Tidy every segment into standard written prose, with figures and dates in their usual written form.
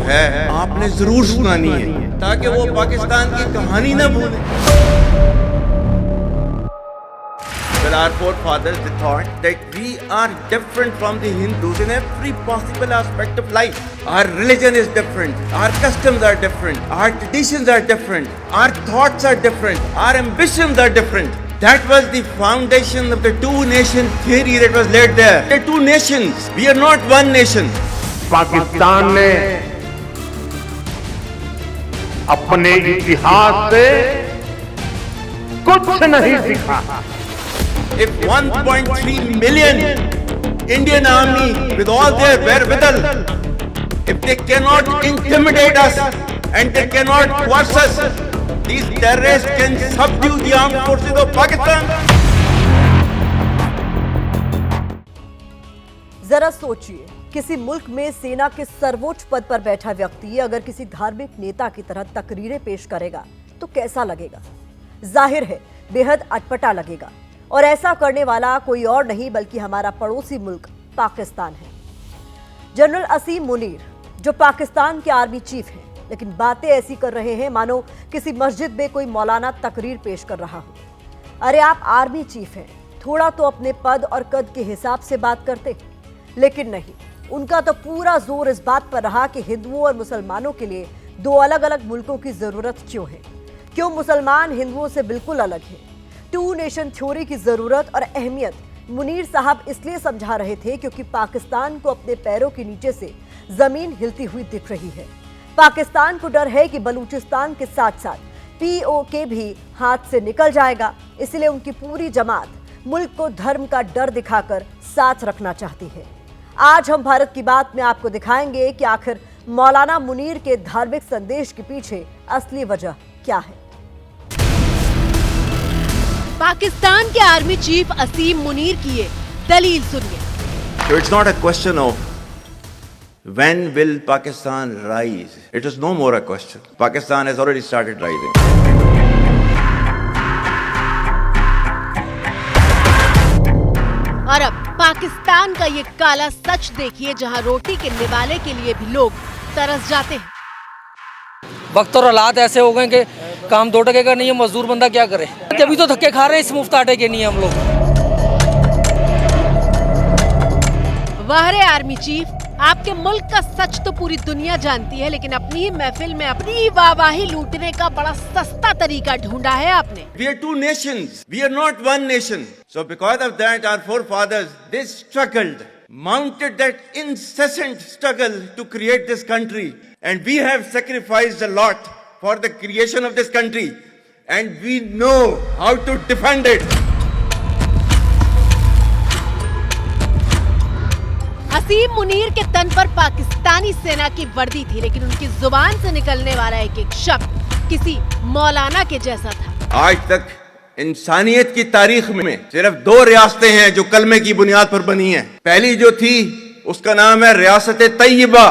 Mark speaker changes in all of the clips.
Speaker 1: है आपने जरूर सुनानी है ताकि वो पाकिस्तान की कहानी ना भूले। Well, our forefathers they thought that we are different from the Hindus in every possible aspect of life. Our religion is different, our customs are different, our traditions are different, our thoughts are different, our ambitions are different. That was the foundation of the two-nation theory that was laid there. The two nations. We are not one nation.
Speaker 2: Pakistan ने अपने इतिहास से कुछ नहीं सीखा।
Speaker 1: If 1.3 million Indian army with all their wherewithal, if they cannot intimidate us and they cannot coerce us, these terrorists can subdue the armed forces of Pakistan.
Speaker 3: जरा सोचिए, किसी मुल्क में सेना के सर्वोच्च पद पर बैठा व्यक्ति अगर किसी धार्मिक नेता की तरह तकरीरें पेश करेगा तो कैसा लगेगा? जाहिर है बेहद अटपटा लगेगा। और ऐसा करने वाला कोई और नहीं बल्कि हमारा पड़ोसी मुल्क पाकिस्तान है। जनरल असीम मुनीर जो पाकिस्तान के आर्मी चीफ हैं, लेकिन बातें ऐसी कर रहे हैं मानो किसी मस्जिद में कोई मौलाना तकरीर पेश कर रहा हो। अरे आप आर्मी चीफ हैं, थोड़ा तो अपने पद और कद के हिसाब से बात करते। लेकिन नहीं, उनका तो पूरा जोर इस बात पर रहा कि हिंदुओं और मुसलमानों के लिए दो अलग अलग मुल्कों की जरूरत क्यों है, क्यों मुसलमान हिंदुओं से बिल्कुल अलग है। टू नेशन थ्योरी की जरूरत और अहमियत मुनीर साहब इसलिए समझा रहे थे क्योंकि पाकिस्तान को अपने पैरों के नीचे से जमीन हिलती हुई दिख रही है। पाकिस्तान को डर है कि बलूचिस्तान के साथ साथ पीओके भी हाथ से निकल जाएगा, इसलिए उनकी पूरी जमात मुल्क को धर्म का डर दिखाकर साथ रखना चाहती है। आज हम भारत की बात में आपको दिखाएंगे कि आखिर मौलाना मुनीर के धार्मिक संदेश के पीछे असली वजह क्या है।
Speaker 4: पाकिस्तान के आर्मी चीफ असीम मुनीर की ये दलील सुनिए।
Speaker 1: So it's not a question of when will Pakistan rise. It is no more a question. Pakistan has already started rising.
Speaker 4: और अब पाकिस्तान का ये काला सच देखिए, जहां रोटी के निवाले के लिए भी लोग तरस जाते हैं।
Speaker 5: वक्त और हालात ऐसे हो गए कि काम 2 टके का नहीं है, मजदूर बंदा क्या करे। तभी तो धक्के खा रहे हैं इस मुफ्त आटे के नहीं हम लोग।
Speaker 4: वाह रे आर्मी चीफ, आपके मुल्क का सच तो पूरी दुनिया जानती है, लेकिन अपनी ही महफिल में अपनी ही वाहवाही लूटने का बड़ा सस्ता तरीका ढूंढा है आपने।
Speaker 1: We are two nations. We are not one nation. So because of that, our forefathers, they struggled, mounted that incessant struggle to create this country. And we have sacrificed a lot for the creation of this country. And we know how to defend it.
Speaker 4: असीम मुनीर के तन पर पाकिस्तानी सेना की वर्दी थी, लेकिन उनकी जुबान से निकलने वाला एक एक शब्द किसी मौलाना के जैसा था।
Speaker 1: आज तक इंसानियत की तारीख में सिर्फ 2 रियासतें हैं जो कलमे की बुनियाद पर बनी हैं। पहली जो थी उसका नाम है रियासत तैयबा,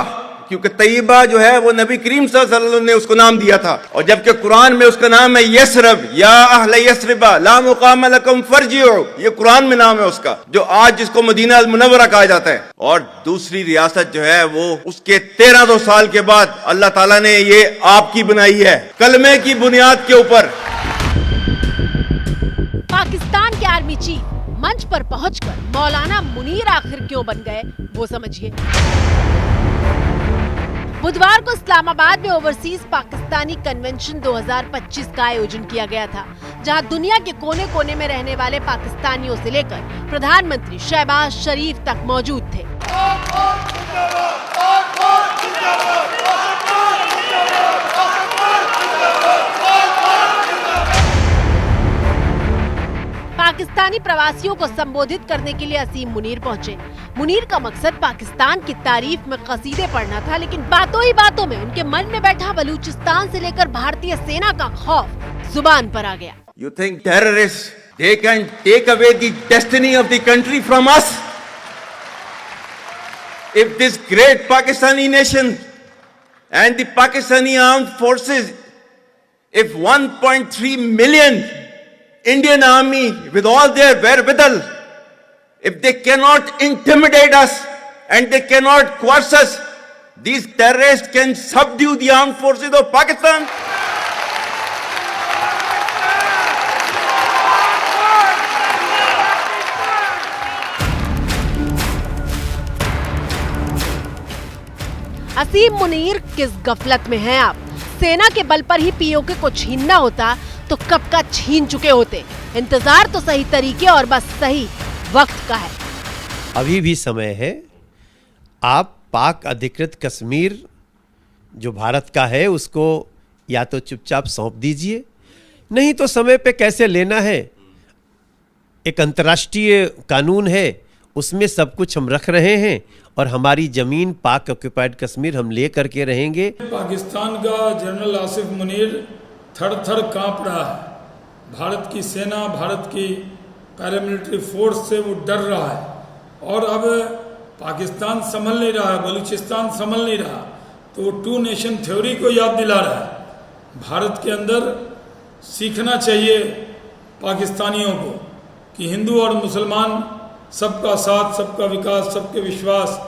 Speaker 1: क्योंकि तैयबा जो है वो नबी करीम सल्लल्लाहु अलैहि वसल्लम ने उसको नाम दिया था। और जबकि कुरान में उसका नाम है यसरब, या अहले यसरिबा ला मुकाम लकुम फरजिउ, ये कुरान में नाम है उसका, जो आज जिसको मदीना अल मुनव्वरा कहा जाता है। और दूसरी रियासत जो है वो उसके 1300 साल के बाद अल्लाह ताला ने ये आपकी बनाई है, कलमे की बुनियाद के ऊपर।
Speaker 4: पाकिस्तान के आर्मी चीफ मंच पर पहुंचकर मौलाना मुनीर आखिर क्यों बन गए, वो समझिए। बुधवार को इस्लामाबाद में ओवरसीज पाकिस्तानी कन्वेंशन 2025 का आयोजन किया गया था, जहां दुनिया के कोने कोने में रहने वाले पाकिस्तानियों से लेकर प्रधानमंत्री शहबाज शरीफ तक मौजूद थे। पाकिस्तानी प्रवासियों को संबोधित करने के लिए असीम मुनीर पहुंचे। मुनीर का मकसद पाकिस्तान की तारीफ में कसीदे पढ़ना था, लेकिन बातों ही बातों में उनके मन में बैठा बलूचिस्तान से लेकर भारतीय सेना का खौफ जुबान पर आ गया।
Speaker 1: You think terrorists they can take away the destiny of the country from us? If this great Pakistani nation and the Pakistani armed forces, if 1.3 million Indian army with all their wherewithal, if they cannot intimidate us and they cannot coerce us, these terrorists can subdue the armed forces of Pakistan?
Speaker 4: असीम मुनीर किस गफलत में हैं आप? सेना के बल पर ही PoK को छीनना होता तो कब का छीन चुके होते। इंतजार तो सही तरीके और बस सही वक्त का है।
Speaker 6: अभी भी समय है। आप पाक अधिकृत कश्मीर जो भारत का है उसको या तो चुपचाप सौंप दीजिए, नहीं तो समय पे कैसे लेना है। एक अंतर्राष्ट्रीय कानून है, उसमें सब कुछ हम रख रहे हैं और हमारी जमीन पाक ऑक्युपाइड कश्मीर हम ले करके रहेंगे।
Speaker 7: पाकिस्तान का जनरल आसिफ मुनीर थर थर कांप रहा है। भारत की सेना, भारत की पैरामिलिट्री फोर्स से वो डर रहा है और अब पाकिस्तान संभल नहीं रहा है, बलूचिस्तान संभल नहीं रहा, तो वो 2 नेशन थ्योरी को याद दिला रहा है। भारत के अंदर सीखना चाहिए पाकिस्तानियों को कि हिंदू और मुसलमान सबका साथ, सबका विकास, सबके विश्वास,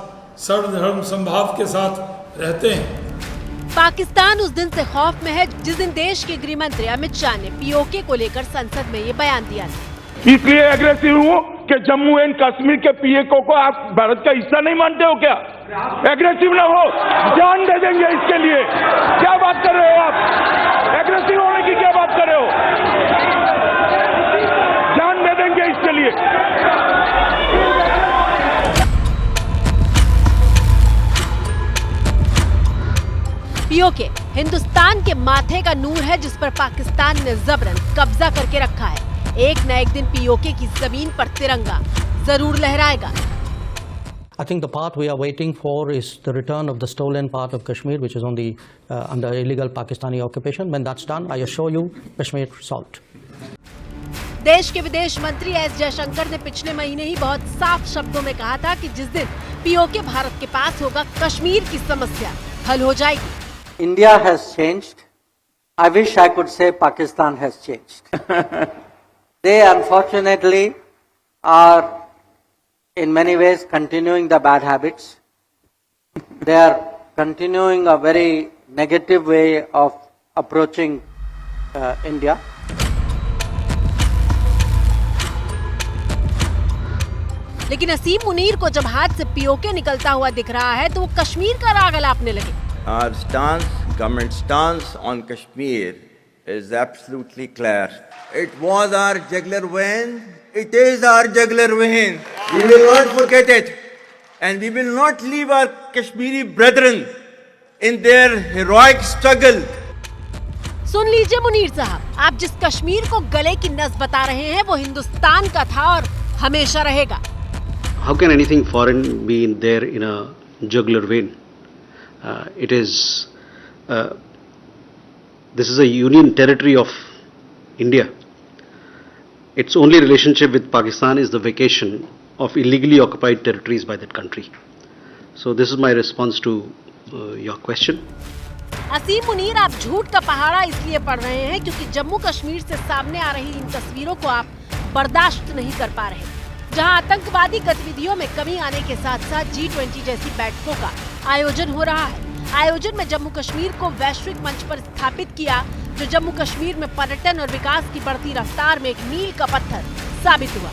Speaker 7: सर्वधर्म समभाव के साथ रहते हैं।
Speaker 4: पाकिस्तान उस दिन से खौफ में है जिस दिन देश के गृह मंत्री अमित शाह ने पीओके को लेकर संसद में ये बयान दिया था।
Speaker 2: इसलिए एग्रेसिव हूँ कि जम्मू एंड कश्मीर के पीएको को आप भारत का हिस्सा नहीं मानते हो क्या? एग्रेसिव ना हो, जान दे देंगे इसके लिए। क्या बात कर रहे हो आप? एग्रेसिव होने की क्या बात कर रहे हो? जान दे देंगे इसके लिए।
Speaker 4: पीओके हिंदुस्तान के माथे का नूर है जिस पर पाकिस्तान ने जबरन कब्जा करके रखा है। एक न एक दिन पीओके की जमीन पर तिरंगा जरूर लहराएगा।
Speaker 8: I think the part we are waiting for is the return of the stolen part of Kashmir, which is on the under illegal Pakistani occupation. When that's done, I assure you, Kashmir solved.
Speaker 4: देश के विदेश मंत्री S Jaishankar ने पिछले महीने ही बहुत साफ शब्दों में कहा था कि जिस दिन पीओके भारत के पास होगा, कश्मीर की समस्या हल हो जाएगी।
Speaker 9: India has changed. I wish I could say Pakistan has changed. They unfortunately are in many ways continuing the bad habits. They are continuing a very negative way of approaching India.
Speaker 4: लेकिन असीम मुनीर को जब हाथ से PoK निकलता हुआ दिख रहा है तो वो कश्मीर का राग अलापने लगे।
Speaker 1: Our stance, government stance on Kashmir is absolutely clear. It was our jugular vein. It is our jugular vein. We will not forget it. And we will not leave our Kashmiri brethren in their heroic struggle.
Speaker 4: सुन लीजिए मुनीर साहब, आप जिस कश्मीर को गले की नस बता रहे हैं वो हिंदुस्तान का था और हमेशा रहेगा।
Speaker 10: How can anything foreign be in there in a jugular vein? It is this is a union territory of India. Its only relationship with Pakistan is the vacation of illegally occupied territories by that country. So this is my response to your question.
Speaker 4: असीम मुनीर, आप झूठ का पहाड़ा इसलिए पढ़ रहे हैं क्योंकि जम्मू कश्मीर से सामने आ रही इन तस्वीरों को आप बर्दाश्त नहीं कर पा रहे, जहां आतंकवादी गतिविधियों में कमी आने के साथ साथ G20 जैसी बैठकों का आयोजन हो रहा है। आयोजन में जम्मू कश्मीर को वैश्विक मंच पर स्थापित किया, जो जम्मू कश्मीर में पर्यटन और विकास की बढ़ती रफ्तार में एक मील का पत्थर साबित हुआ।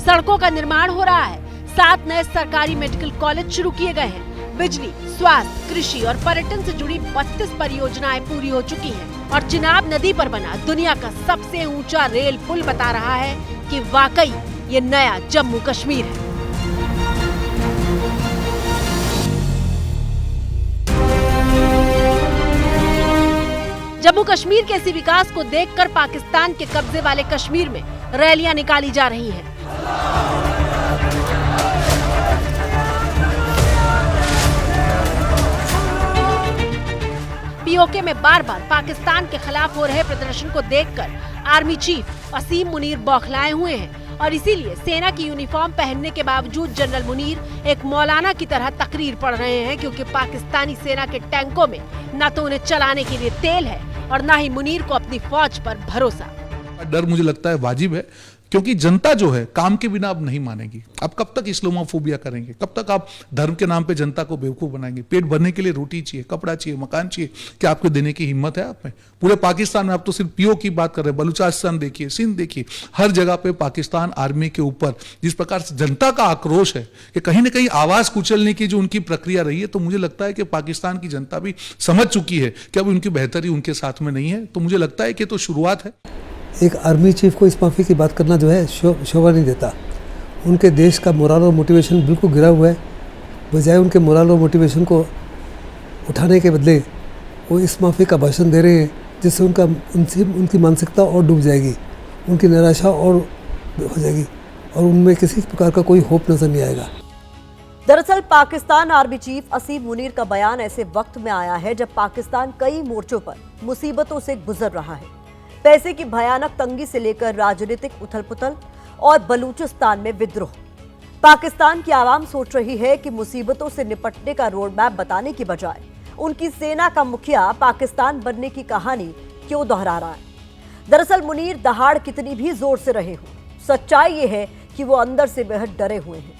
Speaker 4: सड़कों का निर्माण हो रहा है, 7 नए सरकारी मेडिकल कॉलेज शुरू किए गए हैं, बिजली, स्वास्थ्य, कृषि और पर्यटन से जुड़ी 32 परियोजनाएं पूरी हो चुकी हैं और चिनाब नदी पर बना दुनिया का सबसे ऊंचा रेल पुल बता रहा है कि वाकई ये नया जम्मू कश्मीर है। जम्मू कश्मीर के इसी विकास को देखकर पाकिस्तान के कब्जे वाले कश्मीर में रैलियां निकाली जा रही हैं। पीओके में बार बार पाकिस्तान के खिलाफ हो रहे प्रदर्शन को देखकर आर्मी चीफ असीम मुनीर बौखलाए हुए हैं और इसीलिए सेना की यूनिफॉर्म पहनने के बावजूद जनरल मुनीर एक मौलाना की तरह तकरीर पढ़ रहे हैं, क्योंकि पाकिस्तानी सेना के टैंकों में न तो उन्हें चलाने के लिए तेल है और न ही मुनीर को अपनी फौज पर भरोसा।
Speaker 11: डर मुझे लगता है वाजिब है, क्योंकि जनता जो है काम के बिना अब नहीं मानेगी। अब कब तक इस्लामोफोबिया करेंगे, कब तक आप धर्म के नाम पे जनता को बेवकूफ बनाएंगे। पेट भरने के लिए रोटी चाहिए, कपड़ा चाहिए, मकान चाहिए, क्या आपको देने की हिम्मत है आप में? पूरे पाकिस्तान में आप तो सिर्फ पीओ की बात कर रहे हैं, बलूचिस्तान देखिए, सिंध देखिए, हर जगह पे पाकिस्तान आर्मी के ऊपर जिस प्रकार से जनता का आक्रोश है कि कहीं ना कहीं आवाज कुचलने की जो उनकी प्रक्रिया रही है, तो मुझे लगता है कि पाकिस्तान की जनता भी समझ चुकी है कि अब उनकी बेहतरी उनके साथ में नहीं है। तो मुझे लगता है कि तो शुरुआत है।
Speaker 12: एक आर्मी चीफ को इस माफ़ी की बात करना जो है शोभा नहीं देता। उनके देश का मोरल और मोटिवेशन बिल्कुल गिरा हुआ है। बजाय उनके मोरल और मोटिवेशन को उठाने के बदले वो इस माफ़ी का भाषण दे रहे हैं, जिससे उनकी मानसिकता और डूब जाएगी, उनकी निराशा और हो जाएगी और उनमें किसी प्रकार का कोई होप नजर नहीं आएगा।
Speaker 3: दरअसल पाकिस्तान आर्मी चीफ असीम मुनीर का बयान ऐसे वक्त में आया है जब पाकिस्तान कई मोर्चों पर मुसीबतों से गुजर रहा है। पैसे की भयानक तंगी से लेकर राजनीतिक उथल-पुथल और बलूचिस्तान में विद्रोह। पाकिस्तान की आवाम सोच रही है कि मुसीबतों से निपटने का रोड मैप बताने की बजाय उनकी सेना का मुखिया पाकिस्तान बनने की कहानी क्यों दोहरा रहा है। दरअसल मुनीर दहाड़ कितनी भी जोर से रहे हो, सच्चाई ये है कि वो अंदर से बेहद डरे हुए हैं।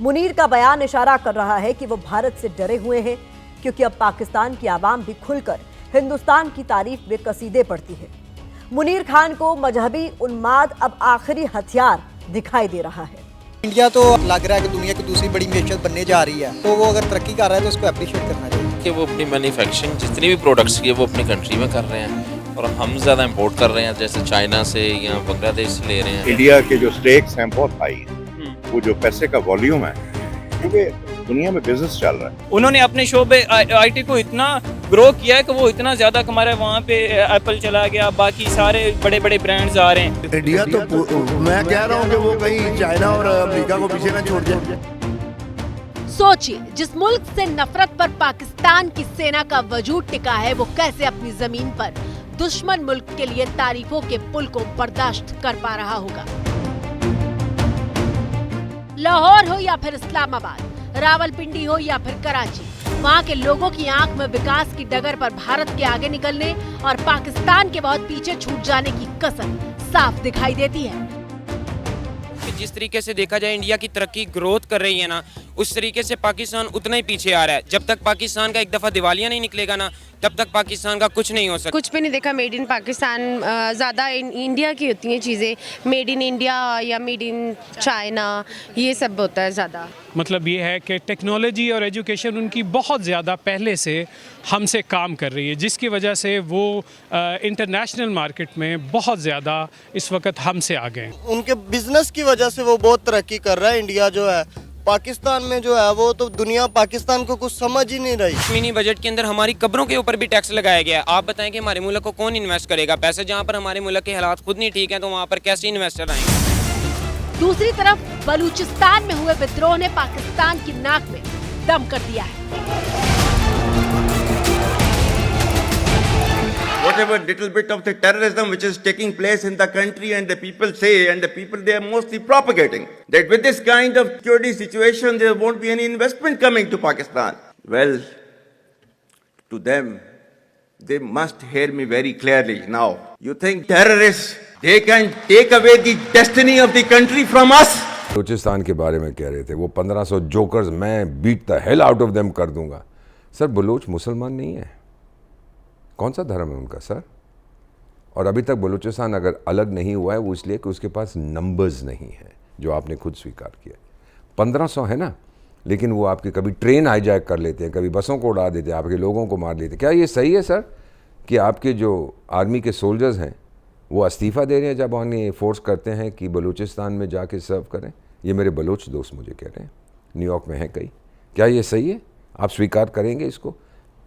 Speaker 3: मुनीर का बयान इशारा कर रहा है कि वो भारत से डरे हुए हैं, क्योंकि अब पाकिस्तान की आवाम भी खुलकर हिंदुस्तान की तारीफ में कसीदे पढ़ती है। मुनीर खान को मजहबी उन्माद अब आखिरी हथियार दिखाई दे रहा है।
Speaker 13: इंडिया तो लग रहा है कि दुनिया की दूसरी बड़ी मैशत बनने जा रही है, तो वो अगर तरक्की कर रहा है तो उसको अप्रिशिएट करना चाहिए
Speaker 14: कि वो अपनी मैन्युफैक्चरिंग जितनी भी प्रोडक्ट्स की है वो अपनी कंट्री में कर रहे हैं और हम ज़्यादा इंपोर्ट कर रहे हैं, जैसे चाइना से या बांग्लादेश से ले रहे हैं।
Speaker 15: इंडिया के जो स्टेक्स हैं बहुत हाई हैं, वो जो पैसे का वॉल्यूम है, क्योंकि दुनिया में बिजनेस चल रहा है।
Speaker 16: उन्होंने अपने शोबे आईटी को इतना ग्रो किया है कि वो इतना ज्यादा कमा रहा है। वहाँ पे एप्पल चला गया, बाकी सारे बड़े बड़े ब्रांड्स आ रहे हैं।
Speaker 17: इंडिया तो मैं कह रहा हूँ कि वो कहीं चाइना और अमेरिका को पीछे ना छोड़ जाए।
Speaker 4: सोचिए, जिस मुल्क से नफरत पर पाकिस्तान की सेना का वजूद टिका है, वो कैसे अपनी जमीन पर दुश्मन मुल्क के लिए तारीफों के पुल को बर्दाश्त कर पा रहा होगा। लाहौर हो या फिर इस्लामाबाद, रावलपिंडी हो या फिर कराची, वहाँ के लोगों की आंख में विकास की डगर पर भारत के आगे निकलने और पाकिस्तान के बहुत पीछे छूट जाने की कसम साफ दिखाई देती है।
Speaker 18: जिस तरीके से देखा जाए इंडिया की तरक्की ग्रोथ कर रही है ना, उस तरीके से पाकिस्तान उतना ही पीछे आ रहा है। जब तक पाकिस्तान का एक दफा दिवालिया नहीं निकलेगा ना, तब तक पाकिस्तान का कुछ नहीं हो सकता।
Speaker 19: कुछ भी नहीं देखा मेड इन पाकिस्तान, ज़्यादा इंडिया की होती हैं चीज़ें, मेड इन इंडिया या मेड इन चाइना, ये सब होता है ज़्यादा।
Speaker 20: मतलब ये है कि टेक्नोलॉजी और एजुकेशन उनकी बहुत ज़्यादा पहले से हमसे काम कर रही है, जिसकी वजह से वो इंटरनेशनल मार्केट में बहुत ज़्यादा इस वक्त हमसे आगे हैं।
Speaker 21: उनके बिजनेस की वजह से वो बहुत तरक्की कर रहा है। इंडिया जो है पाकिस्तान में जो है वो तो दुनिया पाकिस्तान को कुछ समझ ही नहीं रही।
Speaker 18: मिनी बजट के अंदर हमारी कब्रों के ऊपर भी टैक्स लगाया गया है। आप बताएं कि हमारे मुल्क को कौन इन्वेस्ट करेगा पैसे, जहाँ पर हमारे मुल्क के हालात खुद नहीं ठीक हैं, तो वहाँ पर कैसे इन्वेस्टर आएंगे।
Speaker 4: दूसरी तरफ बलूचिस्तान में हुए विद्रोह ने पाकिस्तान की नाक में दम कर दिया है।
Speaker 1: Whatever little bit of the terrorism which is taking place in the country, and the people say, and the people they are mostly propagating, that with this kind of security situation there won't be any investment coming to Pakistan. Well, to them, they must hear me very clearly now. You think terrorists, they can take away the destiny of the country from us?
Speaker 22: Balochistan के बारे में कह रहे थे, वो 1500 jokers मैं beat the hell out of them कर दूंगा। सर, बलूच मुसलमान नहीं है, कौन सा धर्म है उनका सर? और अभी तक बलूचिस्तान अगर अलग नहीं हुआ है वो इसलिए कि उसके पास नंबर्स नहीं है, जो आपने खुद स्वीकार किया। 1500 है ना, लेकिन वो आपके कभी ट्रेन हाईजैक कर लेते हैं, कभी बसों को उड़ा देते हैं, आपके लोगों को मार लेते हैं। क्या ये सही है सर कि आपके जो आर्मी के सोल्जर्स हैं वो इस्तीफ़ा दे रहे हैं जब उन्हें फोर्स करते हैं कि बलूचिस्तान में जाके सर्व करें? ये मेरे बलूच दोस्त मुझे कह रहे हैं, न्यूयॉर्क में हैं कई। क्या ये सही है? आप स्वीकार करेंगे इसको?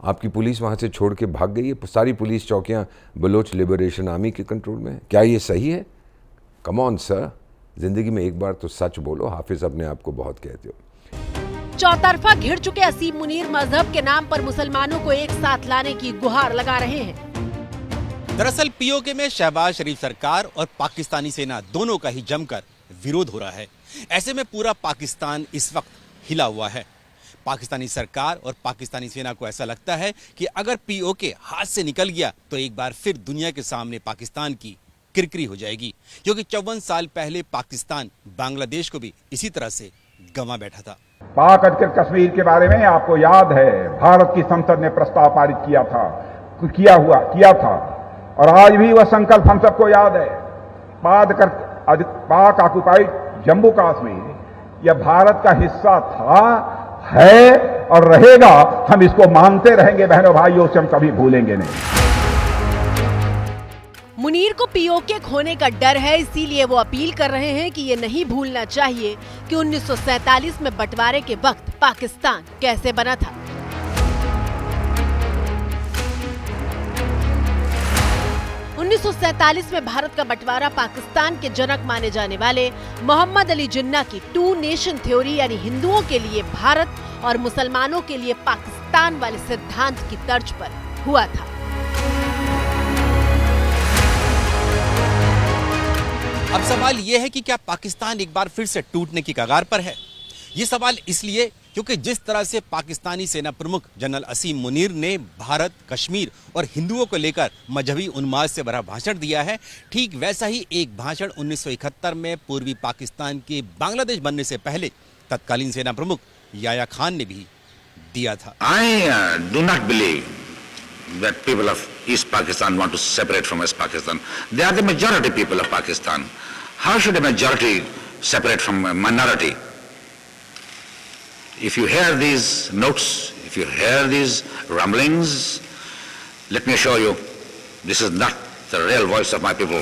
Speaker 22: आपकी पुलिस वहाँ से छोड़ के भाग गई है, सारी पुलिस चौकियाँ बलोच लिबरेशन आर्मी के कंट्रोल में है। क्या ये सही है? कम ऑन सर, ज़िंदगी में एक बार तो सच बोलो। हाफिज अपने आप को बहुत कहते हो।
Speaker 4: चौतरफा घिर चुके असीम मुनीर मजहब के नाम पर मुसलमानों को एक साथ लाने की गुहार लगा रहे हैं।
Speaker 23: दरअसल पीओके में शहबाज शरीफ सरकार और पाकिस्तानी सेना दोनों का ही जमकर विरोध हो रहा है। ऐसे में पूरा पाकिस्तान इस वक्त हिला हुआ है। पाकिस्तानी सरकार और पाकिस्तानी सेना को ऐसा लगता है कि अगर पीओके हाथ से निकल गया तो एक बार फिर दुनिया के सामने पाकिस्तान की किरकिरी हो जाएगी, क्योंकि 54 साल पहले पाकिस्तान बांग्लादेश को भी इसी तरह से गंवा बैठा था।
Speaker 5: पाक अधिकृत कश्मीर के बारे में आपको याद है, भारत की संसद ने प्रस्ताव पारित किया था और आज भी वह संकल्प हम सबको याद है। पाक ऑक्युपाइड जम्मू कश्मीर यह भारत का हिस्सा था, है और रहेगा। हम इसको मानते रहेंगे बहनों भाइयों, से हम कभी भूलेंगे नहीं।
Speaker 4: मुनीर को पीओके खोने का डर है, इसीलिए वो अपील कर रहे हैं कि ये नहीं भूलना चाहिए कि 1947 में बंटवारे के वक्त पाकिस्तान कैसे बना था। उन्नीस सौ 1947 में भारत का बंटवारा पाकिस्तान के जनक माने जाने वाले मोहम्मद अली जिन्ना की 2 नेशन थ्योरी यानी हिंदुओं के लिए भारत और मुसलमानों के लिए पाकिस्तान वाले सिद्धांत की तर्ज पर हुआ था।
Speaker 23: अब सवाल यह है कि क्या पाकिस्तान एक बार फिर से टूटने की कगार पर है? ये सवाल इसलिए क्योंकि जिस तरह से पाकिस्तानी सेना प्रमुख जनरल असीम मुनीर ने भारत, कश्मीर और हिंदुओं को लेकर मजहबी उन्माद से भरा भाषण दिया है, ठीक वैसा ही एक भाषण 1971 में पूर्वी पाकिस्तान के बांग्लादेश बनने से पहले तत्कालीन सेना प्रमुख याया खान ने भी दिया था।
Speaker 6: I do not believe that people of East Pakistan want to separate from West Pakistan. They are the majority people of Pakistan. How should a majority separate from a minority? If you hear these notes, if you hear these rumblings, let me assure you, this is not the real voice of my people.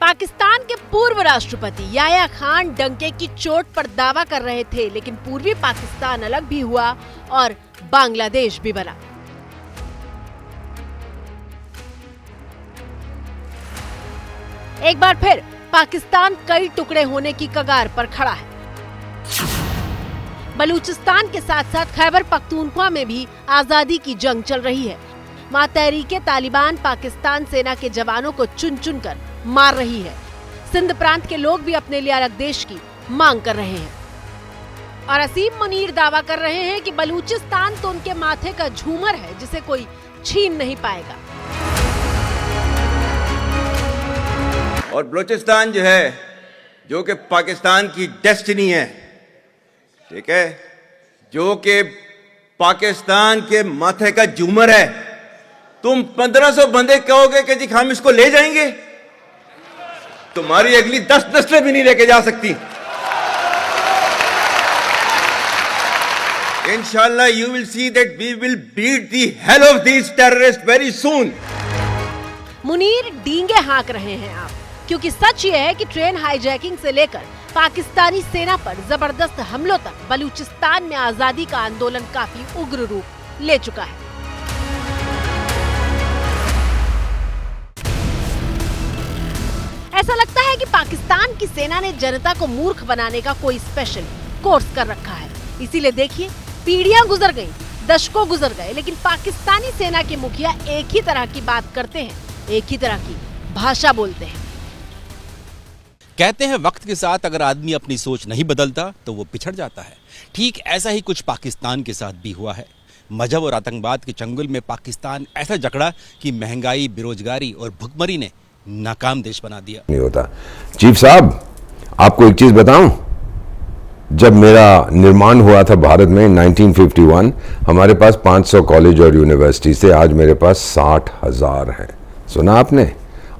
Speaker 4: Pakistan के पूर्व राष्ट्रपति याया खान डंके की चोट पर दावा कर रहे थे, लेकिन पूर्वी पाकिस्तान अलग भी हुआ और बांग्लादेश भी बना। एक बार फिर पाकिस्तान कई टुकड़े होने की कगार पर खड़ा है। बलूचिस्तान के साथ साथ खैबर पख्तूनख्वा में भी आजादी की जंग चल रही है। वहाँ तहरीके तालिबान पाकिस्तान सेना के जवानों को चुन चुन कर मार रही है। सिंध प्रांत के लोग भी अपने लिए अलग देश की मांग कर रहे हैं और असीम मुनीर दावा कर रहे हैं कि बलूचिस्तान तो उनके माथे का झूमर है जिसे कोई छीन नहीं पाएगा।
Speaker 1: और बलूचिस्तान जो है, जो कि पाकिस्तान की डेस्टिनी है, ठीक है, जो कि पाकिस्तान के माथे का झूमर है, तुम 1500 बंदे कहोगे कि जी हम इसको ले जाएंगे, तुम्हारी अगली 10 नस्लें भी नहीं लेके जा सकती। इंशाल्लाह you will see that we will beat the hell of these terrorists very soon.
Speaker 4: Munir डींगे हाँक रहे हैं आप, क्योंकि सच ये है कि ट्रेन हाईजैकिंग से लेकर पाकिस्तानी सेना पर जबरदस्त हमलों तक बलूचिस्तान में आजादी का आंदोलन काफी उग्र रूप ले चुका है। ऐसा लगता है कि पाकिस्तान की सेना ने जनता को मूर्ख बनाने का कोई स्पेशल कोर्स कर रखा है। इसीलिए देखिए, पीढ़ियां गुजर गईं, दशकों गुजर गए, लेकिन पाकिस्तानी सेना के मुखिया एक ही तरह की बात करते हैं, एक ही तरह की भाषा बोलते हैं।
Speaker 23: कहते हैं वक्त के साथ अगर आदमी अपनी सोच नहीं बदलता तो वो पिछड़ जाता है। ठीक ऐसा ही कुछ पाकिस्तान के साथ भी हुआ है। मजहब और आतंकवाद के चंगुल में पाकिस्तान ऐसा जकड़ा कि महंगाई, बेरोजगारी और भुखमरी ने नाकाम देश बना दिया।
Speaker 22: नहीं होता। चीफ साहब, आपको एक चीज बताऊं, जब मेरा निर्माण हुआ था भारत में 1951, हमारे पास 500 कॉलेज और यूनिवर्सिटी थे, आज मेरे पास 60,000 हैं। सुना आपने?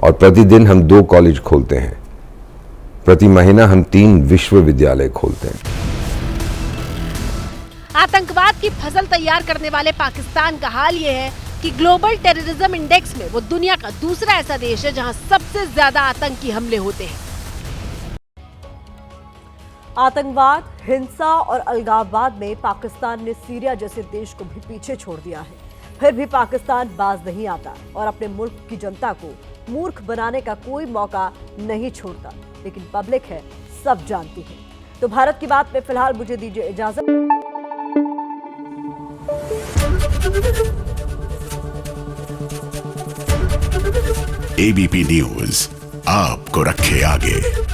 Speaker 22: और प्रतिदिन हम 2 कॉलेज खोलते हैं, प्रति महीना हम 3 विश्वविद्यालय खोलते हैं।
Speaker 4: आतंकवाद की फसल तैयार करने वाले पाकिस्तान का हाल ये है कि ग्लोबल टेररिज्म इंडेक्स में वो दुनिया का दूसरा ऐसा देश है जहां सबसे ज्यादा आतंकी हमले होते हैं।
Speaker 3: आतंकवाद, हिंसा और अलगाववाद में पाकिस्तान ने सीरिया जैसे देश को भी पीछे छोड़ दिया है। फिर भी पाकिस्तान बाज नहीं आता और अपने मुल्क की जनता को मूर्ख बनाने का कोई मौका नहीं छोड़ता। लेकिन पब्लिक है, सब जानती है। तो भारत की बात में फिलहाल मुझे दीजिए इजाजत।
Speaker 7: एबीपी न्यूज आपको रखे आगे।